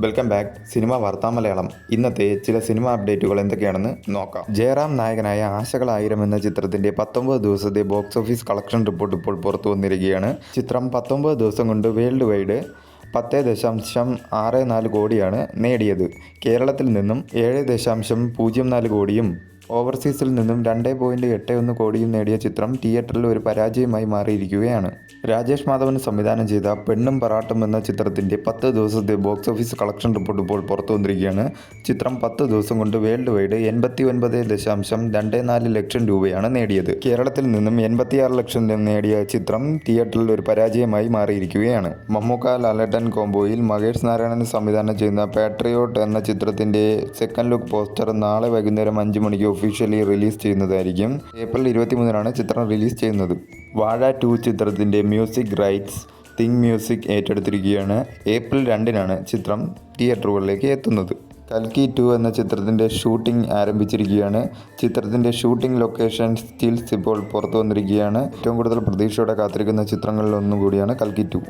Welcome back cinema വാർത്താ മലയാളം. ഇന്നത്തെ ചില സിനിമ അപ്ഡേറ്റുകൾ എന്തൊക്കെയാണെന്ന് നോക്കാം. ജയറാം നായകനായ ആശകളായിരം എന്ന ചിത്രത്തിന്റെ 19 ദിവസത്തെ ബോക്സ് ഓഫീസ് കളക്ഷൻ റിപ്പോർട്ട് ഇപ്പോൾ പുറത്തു വന്നിരിക്കുകയാണ്. ചിത്രം 19 ദിവസം കൊണ്ട് വേൾഡ് വൈഡ് 10.64 കോടിയാണ് നേടിയത്. കേരളത്തിൽ നിന്നും 7.04 കോടിയും ഓവർസീസിൽ നിന്നും 2.81 കോടിയും നേടിയ ചിത്രം തിയേറ്ററിൽ ഒരു പരാജയമായി മാറിയിരിക്കുകയാണ്. രാജേഷ് മാധവൻ സംവിധാനം ചെയ്ത പെണ്ണും പറാട്ടും എന്ന ചിത്രത്തിന്റെ 10 ദിവസത്തെ ബോക്സ് ഓഫീസ് കളക്ഷൻ റിപ്പോർട്ട് ഇപ്പോൾ പുറത്തു വന്നിരിക്കുകയാണ്. ചിത്രം 10 ദിവസം കൊണ്ട് വേൾഡ് വൈഡ് 89.24 ലക്ഷം രൂപയാണ് നേടിയത്. കേരളത്തിൽ നിന്നും 86 ലക്ഷം നേടിയ ചിത്രം തിയേറ്ററിൽ ഒരു പരാജയമായി മാറിയിരിക്കുകയാണ്. മമ്മൂക്ക ലാലേട്ടൻ കോംബോയിൽ മഹേഷ് നാരായണൻ സംവിധാനം ചെയ്യുന്ന പാട്രിയോട്ട് എന്ന ചിത്രത്തിന്റെ സെക്കൻഡ് ലുക്ക് പോസ്റ്റർ നാളെ വൈകുന്നേരം 5 മണിക്ക് ഒഫീഷ്യലി റിലീസ് ചെയ്യുന്നതായിരിക്കും. ഏപ്രിൽ 23 ചിത്രം റിലീസ് ചെയ്യുന്നത്. വാഴ 2 ചിത്രത്തിന്റെ മ്യൂസിക് റൈറ്റ്സ് തിങ് മ്യൂസിക് ഏറ്റെടുത്തിരിക്കുകയാണ്. ഏപ്രിൽ 2 ചിത്രം തിയേറ്ററുകളിലേക്ക് എത്തുന്നത്. കൽക്കി 2 എന്ന ചിത്രത്തിന്റെ ഷൂട്ടിംഗ് ആരംഭിച്ചിരിക്കുകയാണ്. ചിത്രത്തിന്റെ ഷൂട്ടിംഗ് ലൊക്കേഷൻ സ്റ്റിൽസ് ഇപ്പോൾ പുറത്തു വന്നിരിക്കുകയാണ്. ഏറ്റവും കൂടുതൽ പ്രതീക്ഷയോടെ കാത്തിരിക്കുന്ന ചിത്രങ്ങളിൽ ഒന്നും കൂടിയാണ് കൽക്കി 2.